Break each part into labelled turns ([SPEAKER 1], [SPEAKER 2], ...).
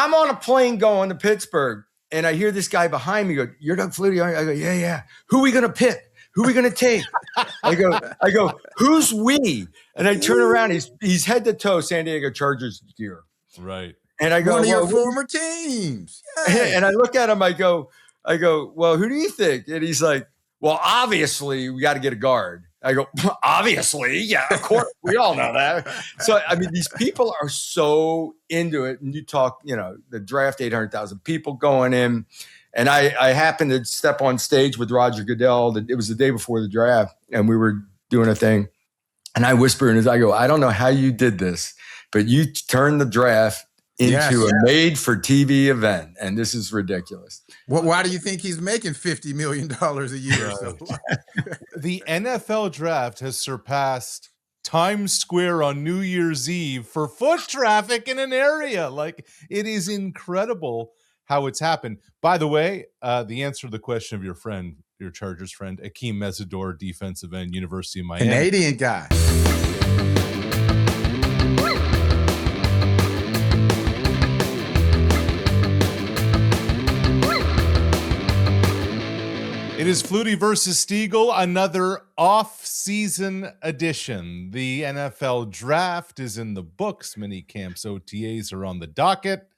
[SPEAKER 1] I'm on a plane going to Pittsburgh, and I hear this guy behind me go, "You're Doug Flutie?" I go, "Yeah, yeah." Who are we going to pick? Who are we going to take? I go, who's we? And I turn around, he's head to toe San Diego Chargers gear.
[SPEAKER 2] Right.
[SPEAKER 1] And I go,
[SPEAKER 3] one of your former teams.
[SPEAKER 1] Yay. And I look at him, I go, well, who do you think? And he's like, well, obviously we got to get a guard. I go, obviously, yeah, of course, we all know that. So, I mean, these people are so into it. And you talk, the draft, 800,000 people going in. And I happened to step on stage with Roger Goodell. It was the day before the draft, and we were doing a thing. And I whisper in his, I go, I don't know how you did this, but you turned the draft into a made-for-TV event, and this is ridiculous.
[SPEAKER 3] Why do you think he's making $50 million a year? So?
[SPEAKER 2] The NFL draft has surpassed Times Square on New Year's Eve for foot traffic in an area. Like, it is incredible how it's happened. By the way, the answer to the question of your Chargers friend, Akeem Mesidor, defensive end, University of Miami.
[SPEAKER 3] Canadian guy.
[SPEAKER 2] It is Flutie versus Steagall, another off-season edition. The NFL draft is in the books. Minicamps, OTAs are on the docket.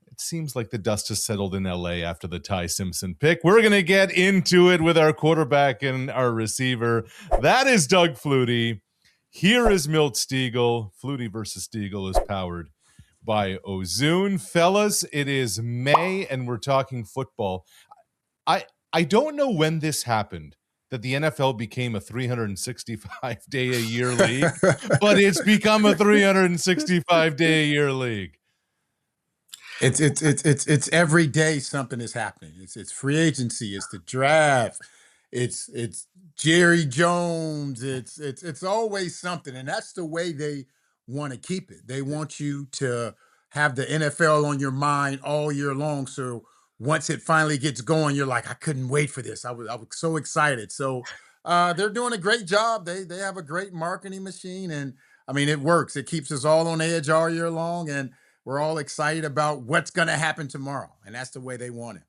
[SPEAKER 2] It seems like the dust has settled in LA after the Simpson pick. We're going to get into it with our quarterback and our receiver. That is Doug Flutie. Here is Milt Steagall. Flutie versus Steagall is powered by Ozune. Fellas, it is May, and we're talking football. I don't know when this happened, that the NFL became a 365-day-a-year league, but it's become a 365-day-a-year league.
[SPEAKER 3] It's every day something is happening. It's free agency. It's the draft. It's Jerry Jones. It's always something, and that's the way they want to keep it. They want you to have the NFL on your mind all year long. So once it finally gets going, you're like, I couldn't wait for this. I was so excited. So they're doing a great job. They have a great marketing machine, and I mean, it works. It keeps us all on edge all year long, and we're all excited about what's going to happen tomorrow, and that's the way they want it.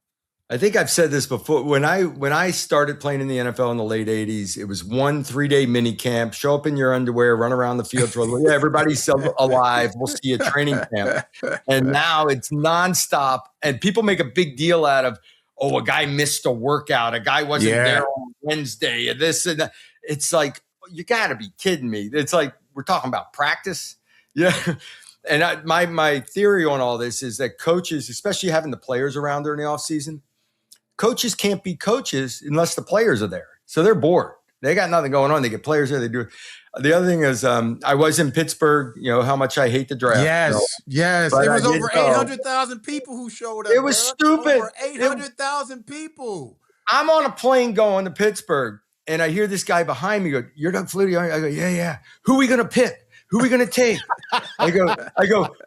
[SPEAKER 1] I think I've said this before. When I started playing in the NFL in the late 80s, it was 1 3-day mini camp. Show up in your underwear, run around the field. Yeah, everybody's still alive. We'll see a training camp. And now it's nonstop. And people make a big deal out of, oh, a guy missed a workout. A guy wasn't there on Wednesday. And this and that. It's like, you got to be kidding me. It's like we're talking about practice. Yeah. And my theory on all this is that coaches, especially having the players around during the offseason, coaches can't be coaches unless the players are there. So they're bored. They got nothing going on. They get players there. They do. The other thing is, I was in Pittsburgh. You know how much I hate the draft.
[SPEAKER 3] Yes. There was over 800,000 people who showed up.
[SPEAKER 1] It was stupid.
[SPEAKER 3] Over 800,000 people.
[SPEAKER 1] I'm on a plane going to Pittsburgh, and I hear this guy behind me go, "You're Doug Flutie?" I go, "Yeah, yeah." Who are we going to pick? Who are we going to take? I go,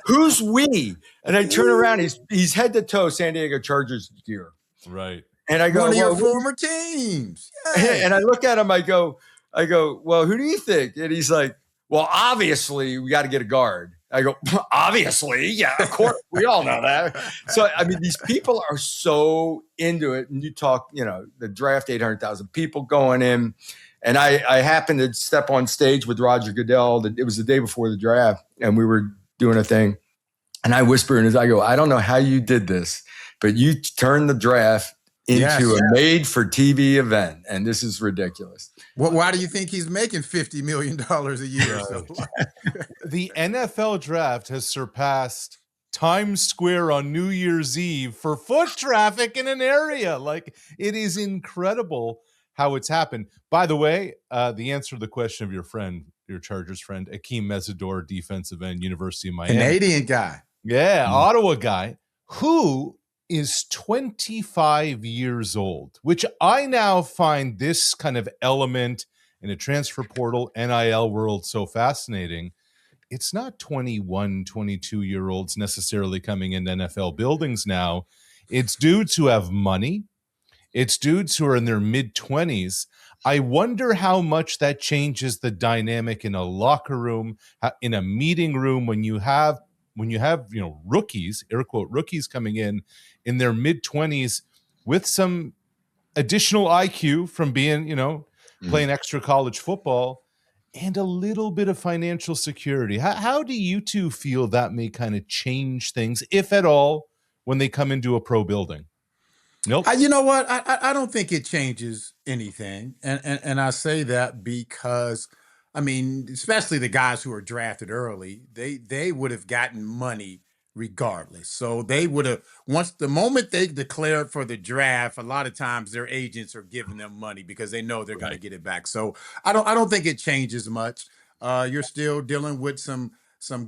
[SPEAKER 1] who's we? And I turn around. He's head to toe San Diego Chargers gear.
[SPEAKER 2] Right.
[SPEAKER 3] And I go, one of your former teams. Yay.
[SPEAKER 1] And I look at him, I go, well, who do you think? And he's like, well, obviously we got to get a guard. I go, obviously, yeah, of course, we all know that. So, I mean, these people are so into it. And you talk, the draft, 800,000 people going in. And I happened to step on stage with Roger Goodell. It was the day before the draft, and we were doing a thing. And I whisper in his, I go, I don't know how you did this, but you turned the draft into a made-for-TV event, and this is ridiculous.
[SPEAKER 3] Why do you think he's making $50 million a year? So?
[SPEAKER 2] The NFL draft has surpassed Times Square on New Year's Eve for foot traffic in an area. Like, it is incredible how it's happened. By the way, the answer to the question of your Chargers friend, Akeem Mesidor, defensive end, University of Miami.
[SPEAKER 3] Canadian guy.
[SPEAKER 2] Yeah, Ottawa guy, who is 25 years old, which I now find this kind of element in a transfer portal, NIL world so fascinating. It's not 21, 22-year-olds necessarily coming into NFL buildings now. It's dudes who have money. It's dudes who are in their mid-20s. I wonder how much that changes the dynamic in a locker room, in a meeting room, when you have when you have, rookies, air quote rookies, coming in their mid-20s with some additional IQ from being, playing extra college football and a little bit of financial security. How do you two feel that may kind of change things, if at all, when they come into a pro building? Milt?
[SPEAKER 3] You know what? I don't think it changes anything, and I say that because, I mean, especially the guys who are drafted early, they would have gotten money regardless. So they would have, once the moment they declared for the draft, a lot of times their agents are giving them money because they know they're going to get it back. So I don't think it changes much. You're still dealing with some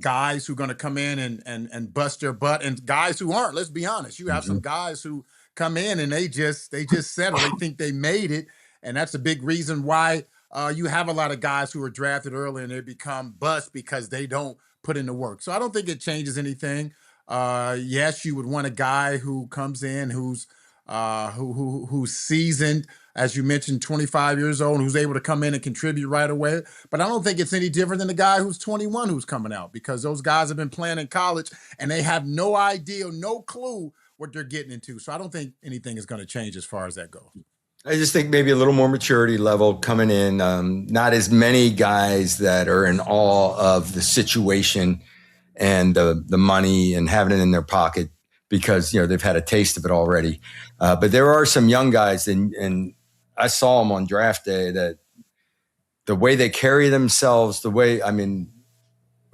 [SPEAKER 3] guys who are going to come in and bust their butt, and guys who aren't. Let's be honest. You have some guys who come in and they just settle. They think they made it, and that's a big reason why you have a lot of guys who are drafted early and they become bust because they don't put in the work. So I don't think it changes anything. Yes, you would want a guy who comes in who's seasoned, as you mentioned, 25 years old, who's able to come in and contribute right away. But I don't think it's any different than the guy who's 21 who's coming out, because those guys have been playing in college and they have no idea, no clue what they're getting into. So I don't think anything is going to change as far as that goes.
[SPEAKER 1] I just think maybe a little more maturity level coming in. Not as many guys that are in awe of the situation and the money and having it in their pocket because, they've had a taste of it already. But there are some young guys, and I saw them on draft day, that the way they carry themselves, we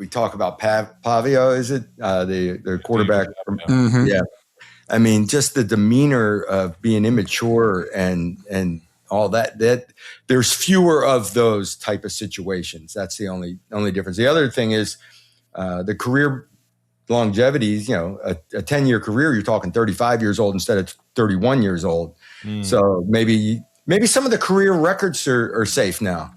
[SPEAKER 1] talk about Pavio, is it? Their quarterback. Yeah. I mean, just the demeanor of being immature and all that there's fewer of those type of situations. That's the only difference. The other thing is the career longevity is, a 10-year career, you're talking 35 years old instead of 31 years old. So maybe some of the career records are safe now.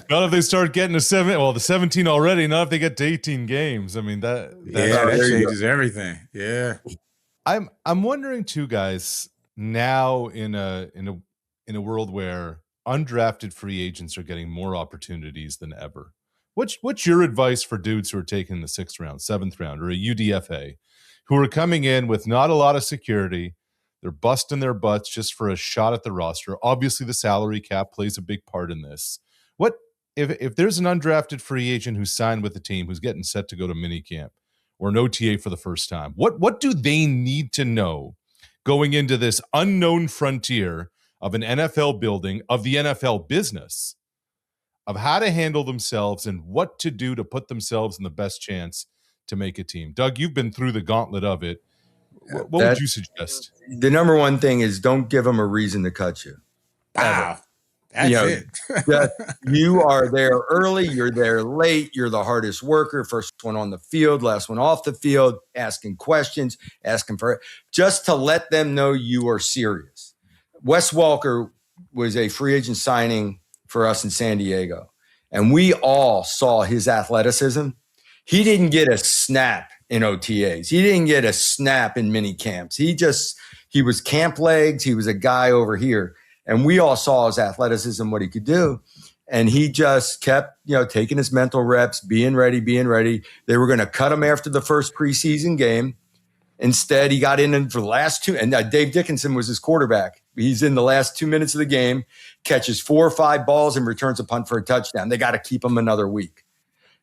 [SPEAKER 2] Not if they start getting to the 17 already. Not if they get to 18 games. I mean, that
[SPEAKER 3] changes everything. Yeah.
[SPEAKER 2] I'm wondering too, guys. Now in a world where undrafted free agents are getting more opportunities than ever, what's your advice for dudes who are taking the 6th round, 7th round, or a UDFA, who are coming in with not a lot of security? They're busting their butts just for a shot at the roster. Obviously, the salary cap plays a big part in this. What if there's an undrafted free agent who's signed with the team, who's getting set to go to minicamp or an OTA for the first time? What do they need to know going into this unknown frontier of an NFL building, of the NFL business, of how to handle themselves and what to do to put themselves in the best chance to make a team? Doug, you've been through the gauntlet of it. What would you suggest?
[SPEAKER 1] The number one thing is don't give them a reason to cut you.
[SPEAKER 3] Wow. That's
[SPEAKER 1] it. You are there early. You're there late. You're the hardest worker. First one on the field, last one off the field, asking questions, asking for just to let them know you are serious. Wes Welker was a free agent signing for us in San Diego, and we all saw his athleticism. He didn't get a snap in OTAs. He didn't get a snap in mini camps. He was camp legs. He was a guy over here. And we all saw his athleticism, what he could do. And he just kept, taking his mental reps, being ready. They were going to cut him after the first preseason game. Instead, he got in for the last 2. And Dave Dickinson was his quarterback. He's in the last 2 minutes of the game, catches 4 or 5 balls and returns a punt for a touchdown. They got to keep him another week.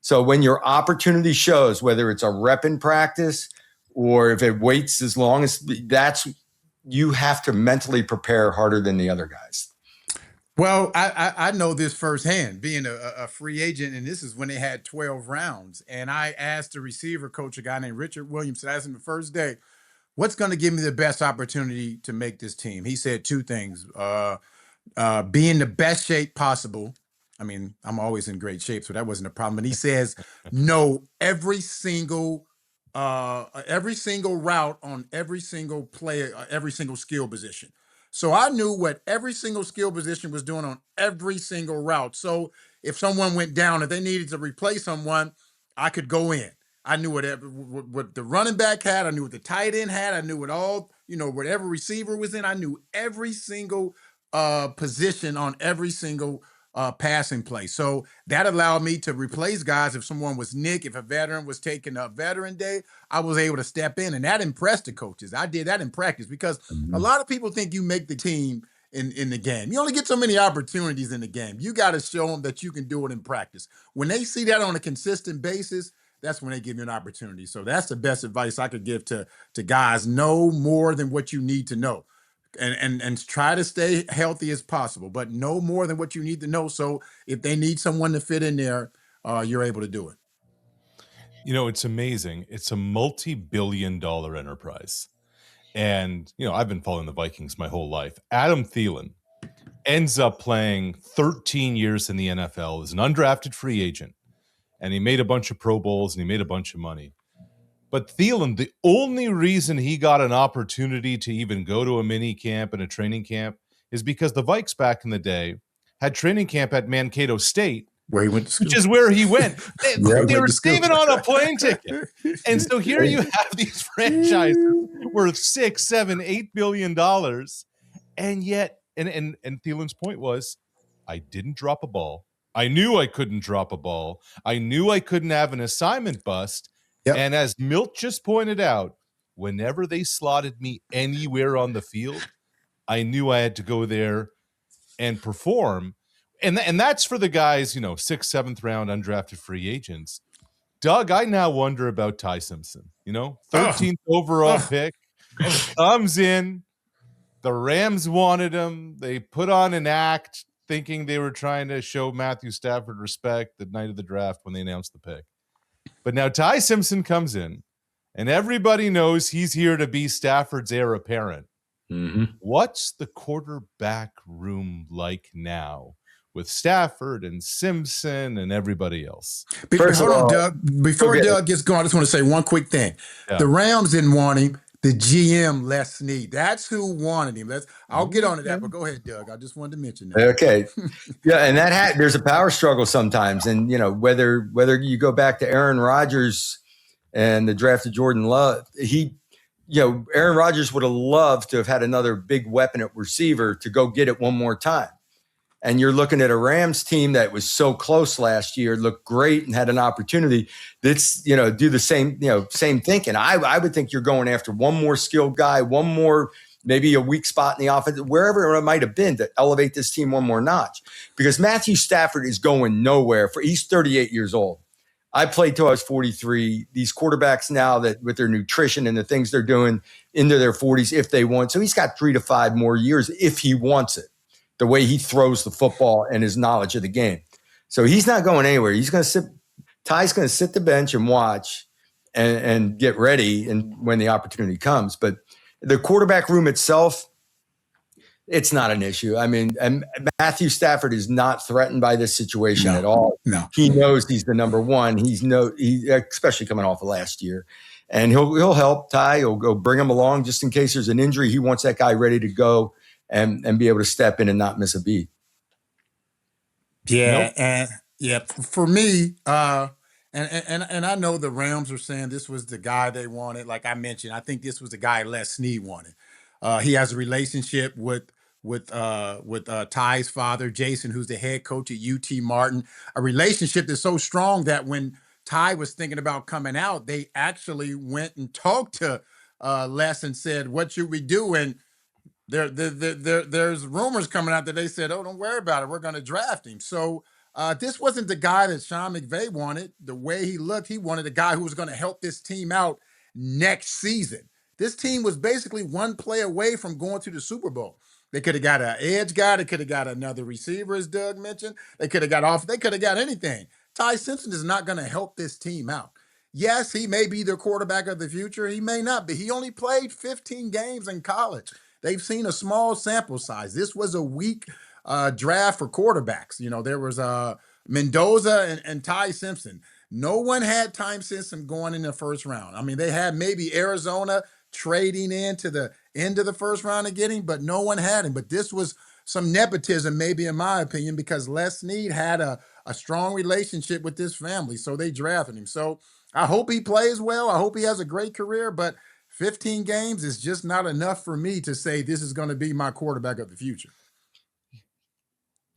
[SPEAKER 1] So when your opportunity shows, whether it's a rep in practice or if it waits as long as you have to mentally prepare harder than the other guys.
[SPEAKER 3] Well, I know this firsthand, being a free agent, and this is when they had 12 rounds. And I asked the receiver coach, a guy named Richard Williamson, asked him the first day, what's going to give me the best opportunity to make this team? He said 2 things, be in the best shape possible. I mean, I'm always in great shape, so that wasn't a problem. And he says, know every single route on every single player, every single skill position. So I knew what every single skill position was doing on every single route. So if someone went down, if they needed to replace someone, I could go in. I knew what the running back had. I knew what the tight end had. I knew whatever receiver was in. I knew every single position on every single passing play. So that allowed me to replace guys. If someone was Nick, if a veteran was taking a veteran day, I was able to step in, and that impressed the coaches. I did that in practice because a lot of people think you make the team in the game. You only get so many opportunities in the game. You got to show them that you can do it in practice. When they see that on a consistent basis, that's when they give you an opportunity. So that's the best advice I could give to guys. Know more than what you need to know. And try to stay healthy as possible, but know more than what you need to know. So if they need someone to fit in there, you're able to do it.
[SPEAKER 2] You know, it's amazing. It's a multi-billion-dollar enterprise. And, you know, I've been following the Vikings my whole life. Adam Thielen ends up playing 13 years in the NFL as an undrafted free agent. And he made a bunch of Pro Bowls and he made a bunch of money. But Thielen, the only reason he got an opportunity to even go to a mini camp and a training camp is because the Vikes back in the day had training camp at Mankato State,
[SPEAKER 3] where he went to school.
[SPEAKER 2] Which is where he went. They were saving on a plane ticket. And so here you have these franchises worth $6, $7, $8 billion. And yet, and Thielen's point was, I didn't drop a ball. I knew I couldn't drop a ball. I knew I couldn't have an assignment bust. Yep. And as Milt just pointed out, whenever they slotted me anywhere on the field, I knew I had to go there and perform. And that's for the guys, you know, 6th, 7th round undrafted free agents. Doug, I now wonder about Ty Simpson. You know, 13th overall pick, comes in. The Rams wanted him. They put on an act thinking they were trying to show Matthew Stafford respect the night of the draft when they announced the pick. But now Ty Simpson comes in, and everybody knows he's here to be Stafford's heir apparent. Mm-hmm. What's the quarterback room like now with Stafford and Simpson and everybody else?
[SPEAKER 3] Before Doug gets going, I just want to say one quick thing. Yeah. The Rams didn't want him. The GM, Les Snead. That's who wanted him. I'll get on to that, but go ahead, Doug. I just wanted to mention that.
[SPEAKER 1] Okay. Yeah, and there's a power struggle sometimes. And, you know, whether you go back to Aaron Rodgers and the draft of Jordan Love, Aaron Rodgers would have loved to have had another big weapon at receiver to go get it one more time. And you're looking at a Rams team that was so close last year, looked great and had an opportunity. That's, do the same thinking. I would think you're going after one more skilled guy, one more, maybe a weak spot in the offense, wherever it might have been, to elevate this team one more notch. Because Matthew Stafford is going nowhere. He's 38 years old. I played till I was 43. These quarterbacks now, that with their nutrition and the things they're doing into their 40s, if they want. So he's got 3 to 5 more years if he wants it, the way he throws the football and his knowledge of the game. So he's not going anywhere. He's going to sit. Ty's going to sit the bench and watch and get ready and when the opportunity comes. But the quarterback room itself, it's not an issue. I mean, and Matthew Stafford is not threatened by this situation at all.
[SPEAKER 3] No,
[SPEAKER 1] he knows he's the number one. He especially coming off of last year, and he'll help Ty. He'll go bring him along just in case there's an injury. He wants that guy ready to go and be able to step in and not miss a beat.
[SPEAKER 3] Yeah, nope. For me, and I know the Rams are saying this was the guy they wanted. Like I mentioned, I think this was the guy Les Snead wanted. He has a relationship with Ty's father, Jason, who's the head coach at UT Martin. A relationship that's so strong that when Ty was thinking about coming out, they actually went and talked to Les and said, "What should we do?" And there's rumors coming out that they said, "Oh, don't worry about it. We're going to draft him." So this wasn't the guy that Sean McVay wanted. The way he looked, he wanted a guy who was going to help this team out next season. This team was basically one play away from going to the Super Bowl. They could have got an edge guy. They could have got another receiver, as Doug mentioned. They could have got They could have got anything. Ty Simpson is not going to help this team out. Yes, he may be the quarterback of the future. He may not be. He only played 15 games in college. They've seen a small sample size. This was a weak draft for quarterbacks. There was Mendoza and Ty Simpson. No one had Ty Simpson going in the first round. I mean, they had maybe Arizona trading into the end of the first round and getting, but no one had him. But this was some nepotism, maybe in my opinion, because Les Snead had a strong relationship with this family, so they drafted him. So I hope he plays well. I hope he has a great career, but 15 games is just not enough for me to say this is going to be my quarterback of the future.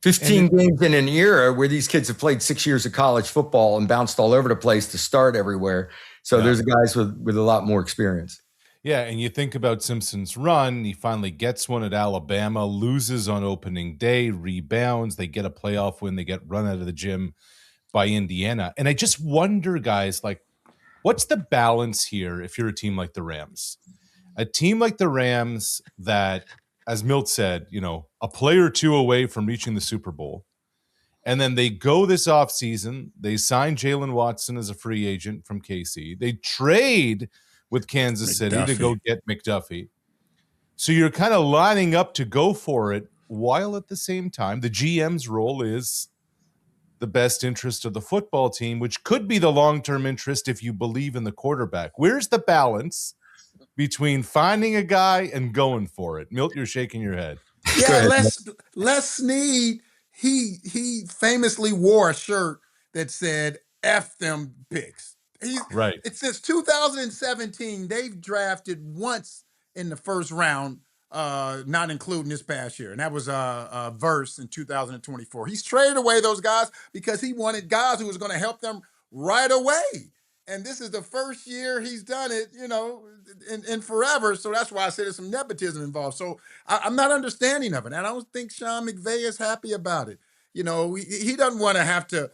[SPEAKER 1] 15 games in an era where these kids have played 6 years of college football and bounced all over the place to start everywhere. So there's guys with a lot more experience.
[SPEAKER 2] Yeah, and you think about Simpson's run, he finally gets one at Alabama, loses on opening day, rebounds, they get a playoff win, they get run out of the gym by Indiana. And I just wonder, guys, like, what's the balance here if you're a team like the Rams? A team like the Rams that, as Milt said, a player or two away from reaching the Super Bowl. And then they go this offseason, they sign Jalen Watson as a free agent from KC. They trade with Kansas City to go get McDuffie. So you're kind of lining up to go for it, while at the same time, the GM's role is the best interest of the football team, which could be the long-term interest if you believe in the quarterback. Where's the balance between finding a guy and going for it? Milt, you're shaking your head.
[SPEAKER 3] Yeah, Les Snead, he famously wore a shirt that said F them picks.
[SPEAKER 2] Right.
[SPEAKER 3] It's since 2017, they've drafted once in the first round, not including this past year. And that was a verse in 2024. He's traded away those guys because he wanted guys who was going to help them right away. And this is the first year he's done it, in forever. So that's why I said there's some nepotism involved. So I'm not understanding of it. And I don't think Sean McVay is happy about it. He doesn't want to have to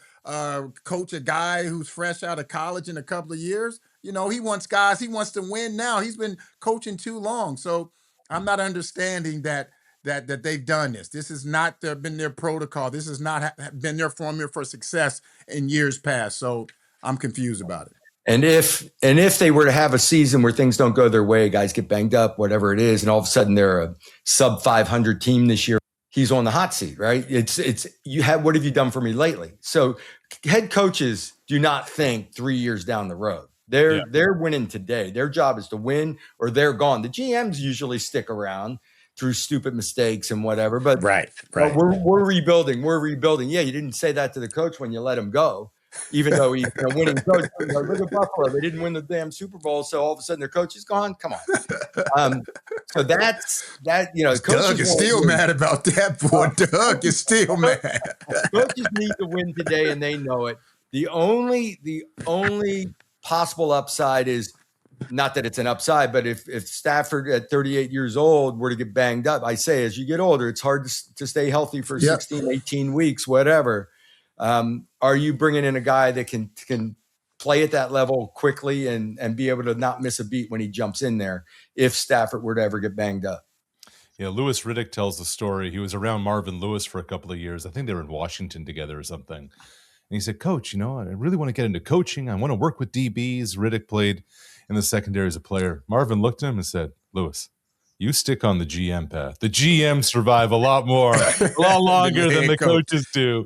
[SPEAKER 3] coach a guy who's fresh out of college in a couple of years. He wants guys, he wants to win now. He's been coaching too long. So I'm not understanding that they've done this. This has not been their protocol. This has not been their formula for success in years past. So I'm confused about it.
[SPEAKER 1] And if they were to have a season where things don't go their way, guys get banged up, whatever it is, and all of a sudden they're a sub 500 team this year, he's on the hot seat, right? What have you done for me lately? So head coaches do not think 3 years down the road. They're winning today. Their job is to win or they're gone. The GMs usually stick around through stupid mistakes and whatever, but
[SPEAKER 3] right.
[SPEAKER 1] We're rebuilding. We're rebuilding. Yeah, you didn't say that to the coach when you let him go. Even though he's a winning coach, look at Buffalo. They didn't win the damn Super Bowl, so all of a sudden their coach is gone. Come on. So that's that.
[SPEAKER 3] Doug is still mad about that, boy. Doug is still mad.
[SPEAKER 1] Coaches need to win today, and they know it. The only possible upside is not that it's an upside, but if Stafford at 38 years old were to get banged up, I say as you get older, it's hard to stay healthy for 16, 18 weeks, whatever. Are you bringing in a guy that can play at that level quickly and be able to not miss a beat when he jumps in there if Stafford were to ever get banged up?
[SPEAKER 2] Yeah, Louis Riddick tells the story. He was around Marvin Lewis for a couple of years. I think they were in Washington together or something. And he said, Coach, I really want to get into coaching. I want to work with DBs. Riddick played in the secondary as a player. Marvin looked at him and said, Louis, you stick on the GM path. The GM survive a lot longer than the coaches do.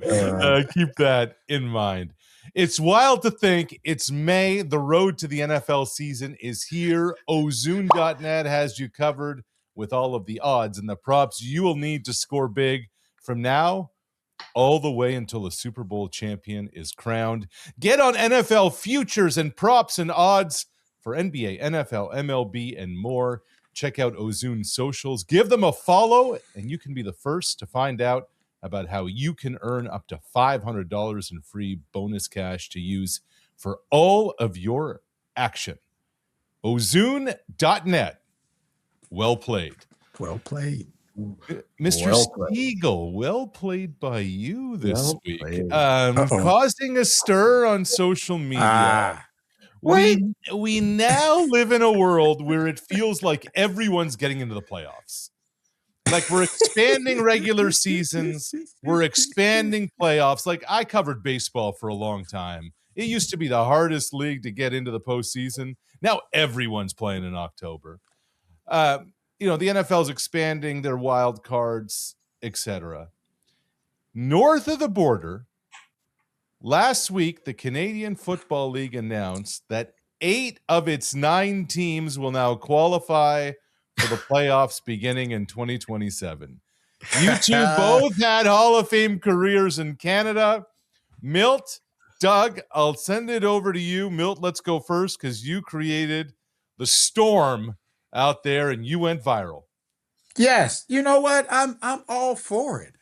[SPEAKER 2] Keep that in mind. It's wild to think it's May. The road to the NFL season is here. Ozune.net has you covered with all of the odds and the props you will need to score big from now all the way until the Super Bowl champion is crowned. Get on NFL futures and props and odds for NBA, NFL, MLB, and more. Check out Ozune socials. Give them a follow, and you can be the first to find out about how you can earn up to $500 in free bonus cash to use for all of your action. Ozune.net. Well played.
[SPEAKER 3] Well played.
[SPEAKER 2] Mr. Steagall, well played by you this week. Causing a stir on social media. We now live in a world where it feels like everyone's getting into the playoffs. Like we're expanding regular seasons. We're expanding playoffs. Like I covered baseball for a long time. It used to be the hardest league to get into the postseason. Now everyone's playing in October. The NFL is expanding their wild cards, etc. North of the border, last week, the Canadian Football League announced that 8 of its 9 teams will now qualify for the playoffs beginning in 2027. You two both had Hall of Fame careers in Canada. Milt, Doug, I'll send it over to you. Milt, let's go first because you created the storm out there and you went viral.
[SPEAKER 3] Yes. You know what? I'm all for it.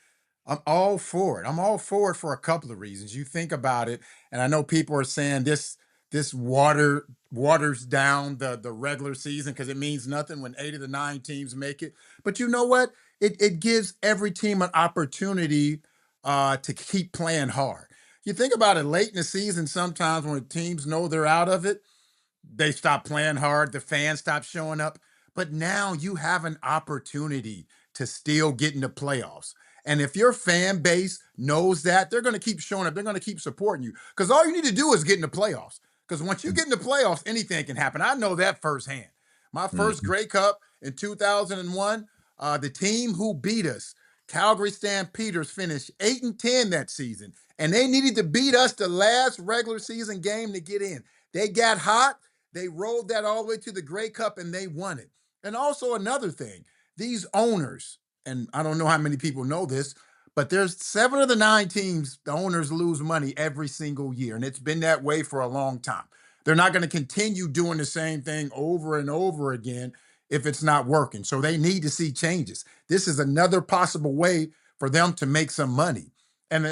[SPEAKER 3] I'm all for it. I'm all for it for a couple of reasons. You think about it, and I know people are saying this waters down the regular season because it means nothing when 8 of the 9 teams make it. But you know what? It gives every team an opportunity to keep playing hard. You think about it late in the season, sometimes when teams know they're out of it, they stop playing hard, the fans stop showing up. But now you have an opportunity to still get in the playoffs. And if your fan base knows that, they're going to keep showing up. They're going to keep supporting you because all you need to do is get in the playoffs. Because once you get in the playoffs, anything can happen. I know that firsthand. My first
[SPEAKER 1] Mhm.
[SPEAKER 3] Grey Cup in 2001, the team who beat us, Calgary Stampeders, finished 8-10 that season. And they needed to beat us the last regular season game to get in. They got hot. They rolled that all the way to the Grey Cup and they won it. And also another thing, these owners, and I don't know how many people know this, but there's 7 of the 9 teams, the owners lose money every single year. And it's been that way for a long time. They're not going to continue doing the same thing over and over again if it's not working. So they need to see changes. This is another possible way for them to make some money. And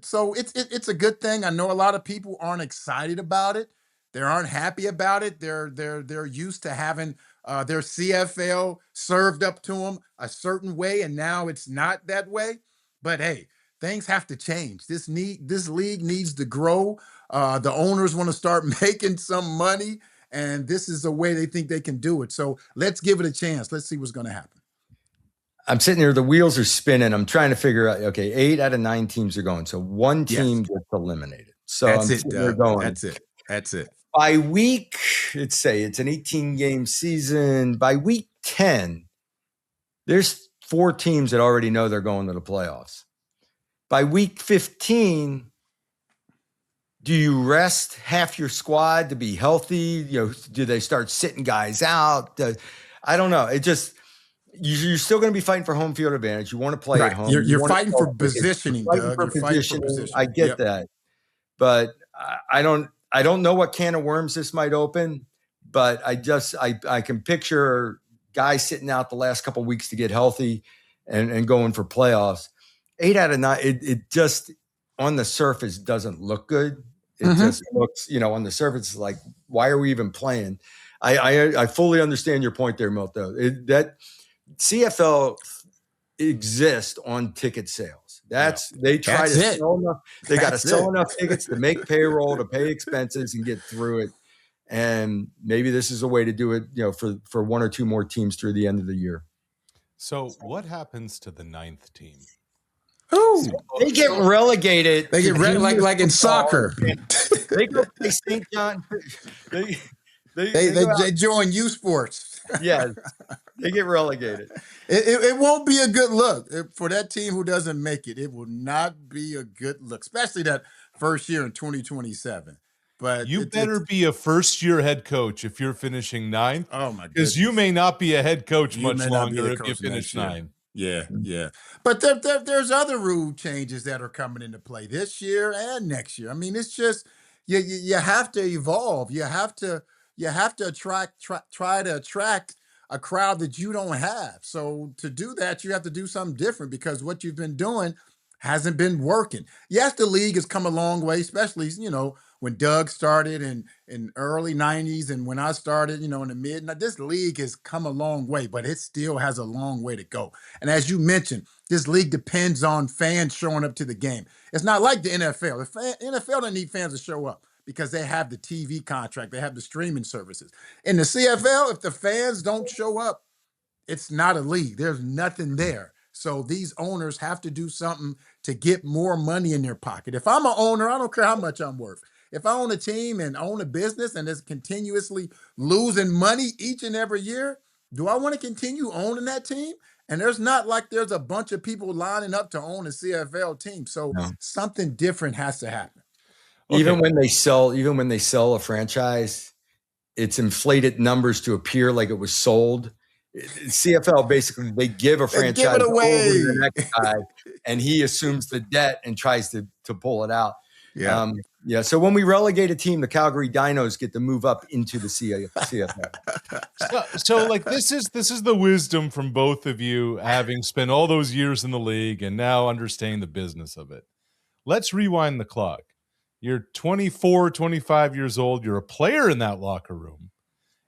[SPEAKER 3] so it's a good thing. I know a lot of people aren't excited about it. They aren't happy about it. They're used to having their CFL served up to them a certain way, and now it's not that way. But hey, things have to change. This league needs to grow. The owners want to start making some money, and this is a way they think they can do it. So let's give it a chance. Let's see what's going to happen.
[SPEAKER 1] I'm sitting here, the wheels are spinning. I'm trying to figure out, okay, 8 out of 9 teams are going. So one team gets eliminated. So
[SPEAKER 3] That's
[SPEAKER 1] I'm
[SPEAKER 3] it,
[SPEAKER 1] sitting there
[SPEAKER 3] Doug.
[SPEAKER 1] going.
[SPEAKER 3] That's it.
[SPEAKER 1] By week, let's say it's an 18-game season. By week 10, there's 4 teams that already know they're going to the playoffs. By week 15, do you rest half your squad to be healthy? Do they start sitting guys out? I don't know. It just, you're still going to be fighting for home field advantage. You want to play at home.
[SPEAKER 3] You're fighting for positioning, Doug. You're fighting for positioning.
[SPEAKER 1] I get that, but I don't know what can of worms this might open. But I can picture guys sitting out the last couple of weeks to get healthy and going for playoffs. 8 out of 9. It just on the surface doesn't look good. It just looks, on the surface like, why are we even playing? I fully understand your point there, Milt, though. That CFL exists on ticket sales. They try to sell enough. They got to sell enough tickets to make payroll, to pay expenses, and get through it. And maybe this is a way to do it, for 1 or 2 more teams through the end of the year.
[SPEAKER 2] So what happens to the 9th team?
[SPEAKER 1] They get relegated.
[SPEAKER 3] They get like in soccer.
[SPEAKER 1] They go play St. John.
[SPEAKER 3] They join U Sports.
[SPEAKER 1] Yeah, they get relegated.
[SPEAKER 3] It won't be a good look for that team who doesn't make it. It will not be a good look, especially that first year in 2027. But
[SPEAKER 2] you better be a first-year head coach if you're finishing 9th.
[SPEAKER 3] Oh my goodness!
[SPEAKER 2] Because you may not be a head coach much longer if you finish 9.
[SPEAKER 3] Yeah. But there's other rule changes that are coming into play this year and next year. I mean, it's just you have to evolve. You have to try to attract a crowd that you don't have. So to do that, you have to do something different because what you've been doing hasn't been working. Yes, the league has come a long way, especially when Doug started in early 90s and when I started, in the mid. Now, this league has come a long way, but it still has a long way to go. And as you mentioned, this league depends on fans showing up to the game. It's not like the NFL. The NFL doesn't need fans to show up because they have the TV contract, they have the streaming services. In the CFL, if the fans don't show up, it's not a league. There's nothing there. So these owners have to do something to get more money in their pocket. If I'm an owner, I don't care how much I'm worth. If I own a team and own a business and it's continuously losing money each and every year, do I want to continue owning that team? And there's not like there's a bunch of people lining up to own a CFL team. So something different has to happen.
[SPEAKER 1] Okay. Even when they sell a franchise, it's inflated numbers to appear like it was sold. CFL basically, they give a franchise
[SPEAKER 3] away
[SPEAKER 1] to the next guy, and he assumes the debt and tries to pull it out.
[SPEAKER 3] Yeah.
[SPEAKER 1] Yeah. So when we relegate a team, the Calgary Dinos get to move up into the CFL.
[SPEAKER 2] So like this is the wisdom from both of you, having spent all those years in the league and now understanding the business of it. Let's rewind the clock. You're 24, 25 years old. You're a player in that locker room.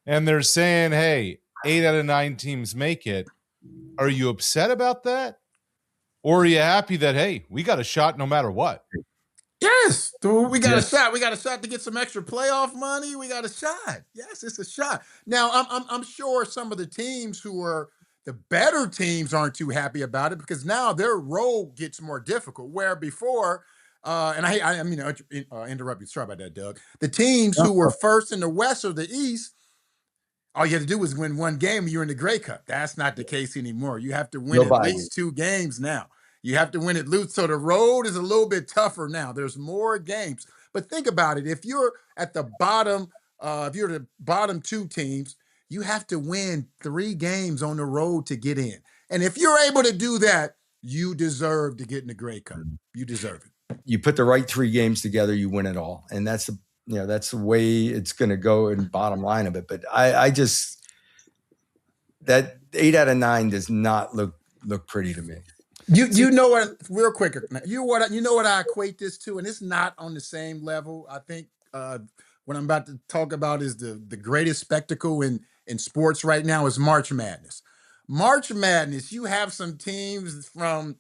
[SPEAKER 2] And they're saying, hey, 8 out of 9 teams make it. Are you upset about that? Or are you happy that, hey, we got a shot no matter what?
[SPEAKER 3] Yes, dude, we got a shot. We got a shot to get some extra playoff money. We got a shot. Yes, it's a shot. Now, I'm sure some of the teams who are the better teams aren't too happy about it because now their road gets more difficult. Where before, and I mean, interrupt you. Sorry about that, Doug. The teams who were first in the West or the East, all you had to do was win one game and you're in the Grey Cup. That's not the case anymore. You have to win at least 2 games now. You have to win at least. So the road is a little bit tougher now. There's more games. But think about it. If you're at the bottom, if you're the bottom 2 teams, you have to win 3 games on the road to get in. And if you're able to do that, you deserve to get in the Grey Cup. You deserve it.
[SPEAKER 1] You put the right 3 games together, you win it all. And that's the way it's going to go in bottom line of it. But I just, that 8 out of 9 does not look pretty to me.
[SPEAKER 3] You know what? Real quick, you know what I equate this to, and it's not on the same level. I think what I'm about to talk about is the greatest spectacle in sports right now is March Madness. March Madness, you have some teams from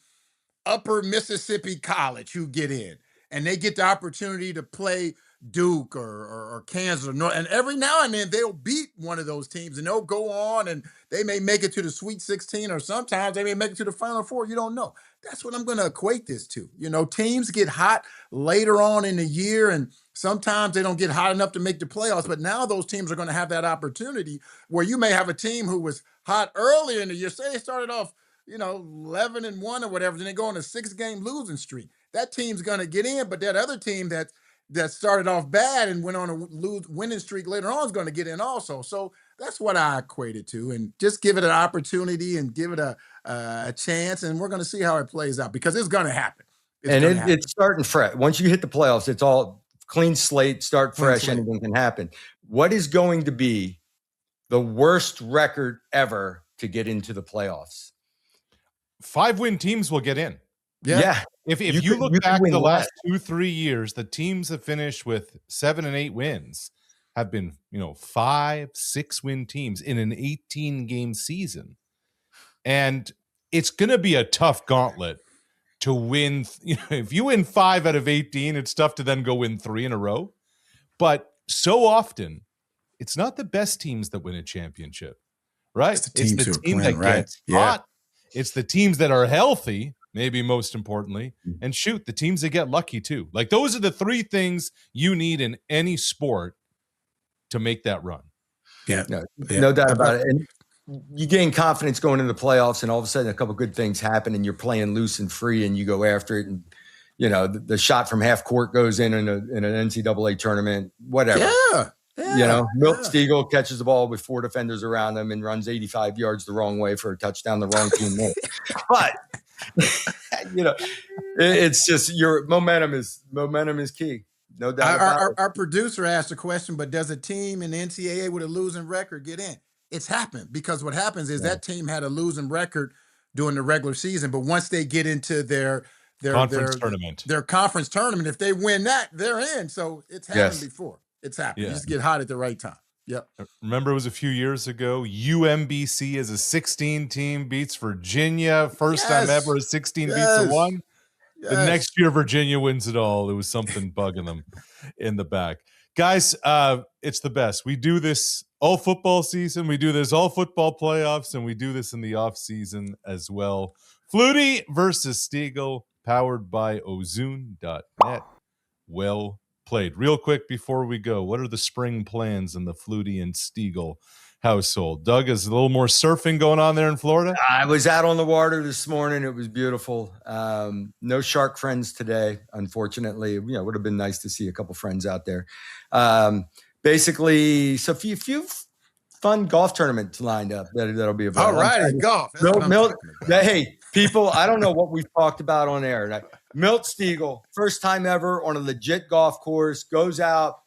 [SPEAKER 3] Upper Mississippi College who get in, and they get the opportunity to play Duke or Kansas or North, and every now and then they'll beat one of those teams and they'll go on and they may make it to the Sweet 16 or sometimes they may make it to the Final Four. You don't know. That's what I'm going to equate this to. You know, teams get hot later on in the year and sometimes they don't get hot enough to make the playoffs, but now those teams are going to have that opportunity where you may have a team who was hot earlier in the year. Say they started off 11-1 or whatever, then they go on a 6-game losing streak. That team's going to get in, but that other team that started off bad and went on a winning streak later on is going to get in also. So that's what I equate it to. And just give it an opportunity and give it a chance. And we're going to see how it plays out because it's going to happen.
[SPEAKER 1] It's starting fresh. Once you hit the playoffs, it's all clean slate, start fresh, anything can happen. What is going to be the worst record ever to get into the playoffs?
[SPEAKER 2] 5-win teams will get in.
[SPEAKER 1] Yeah.
[SPEAKER 2] If you look back the last 2-3 years, the teams that finished with 7 and 8 wins have been, 5-6 win teams in an 18-game season. And it's going to be a tough gauntlet to win. If you win 5 out of 18, it's tough to then go win 3 in a row. But so often, it's not the best teams that win a championship, right? It's the team that gets hot. It's the teams that are healthy, maybe most importantly, and shoot, the teams that get lucky too. Like those are the 3 things you need in any sport to make that run.
[SPEAKER 1] Yeah, no doubt about it. And you gain confidence going into the playoffs, and all of a sudden a couple of good things happen, and you're playing loose and free, and you go after it. And the shot from half court goes in an NCAA tournament, whatever. Milt Steagall catches the ball with 4 defenders around him and runs 85 yards the wrong way for a touchdown. The wrong team wins. But it's just your momentum is key. No doubt about it.
[SPEAKER 3] Our producer asked a question, but does a team in the NCAA with a losing record get in? It's happened because what happens is that team had a losing record during the regular season, but once they get into their conference tournament, if they win that, they're in. So it's happened before. It's happened. You just get hot at the right time. Yep.
[SPEAKER 2] Remember, it was a few years ago. UMBC as a 16 team beats Virginia. First time ever a 16 beats a 1. The next year, Virginia wins it all. It was something bugging them in the back. Guys, it's the best. We do this all football season. We do this all football playoffs, and we do this in the off season as well. Flutie versus Steagall, powered by Ozune.net. Well played. Real quick before we go, what are the spring plans in the Flutie and Steagall household? Doug, is a little more surfing going on there in Florida?
[SPEAKER 1] I was out on the water this morning. It was beautiful. No shark friends today, unfortunately. It would have been nice to see a couple friends out there. Basically, so a few fun golf tournaments lined up that'll be available.
[SPEAKER 3] All right, golf.
[SPEAKER 1] Milt, hey, People, I don't know what we've talked about on air. Milt Steagall, first time ever on a legit golf course, goes out.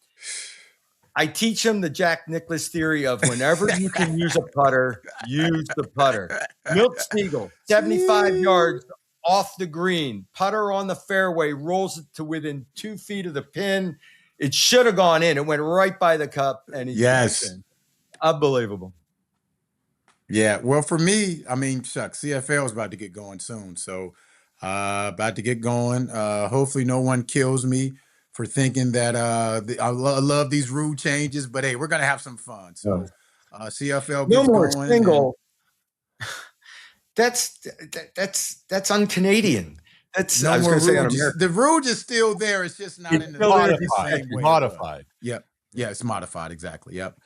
[SPEAKER 1] I teach him the Jack Nicklaus theory of whenever you can use a putter, use the putter. Milt Steagall, 75 yards off the green, putter on the fairway, rolls it to within 2 feet of the pin. It should have gone in. It went right by the cup, and he
[SPEAKER 3] Yes.
[SPEAKER 1] Unbelievable.
[SPEAKER 3] Yeah, well, for me, I mean, shucks, CFL is about to get going soon, so about to get going. Hopefully, no one kills me for thinking that I love these rule changes, but hey, we're gonna have some fun. So CFL
[SPEAKER 1] No
[SPEAKER 3] gets
[SPEAKER 1] more
[SPEAKER 3] going.
[SPEAKER 1] single. That's un-Canadian. That's
[SPEAKER 3] No
[SPEAKER 1] I was
[SPEAKER 3] more
[SPEAKER 1] going to say
[SPEAKER 3] rule.
[SPEAKER 1] un-American.
[SPEAKER 3] The rule is still there. It's just not in the same way.
[SPEAKER 2] Modified.
[SPEAKER 3] Yep. Yeah, it's modified. Exactly. Yep.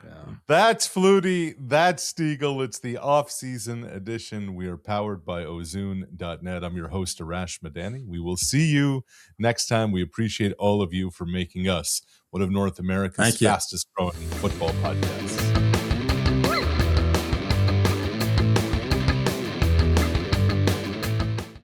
[SPEAKER 1] Yeah.
[SPEAKER 2] That's Flutie. That's Steagall. It's the off-season edition. We are powered by Ozune.net. I'm your host, Arash Madani. We will see you next time. We appreciate all of you for making us one of North America's fastest growing football podcasts.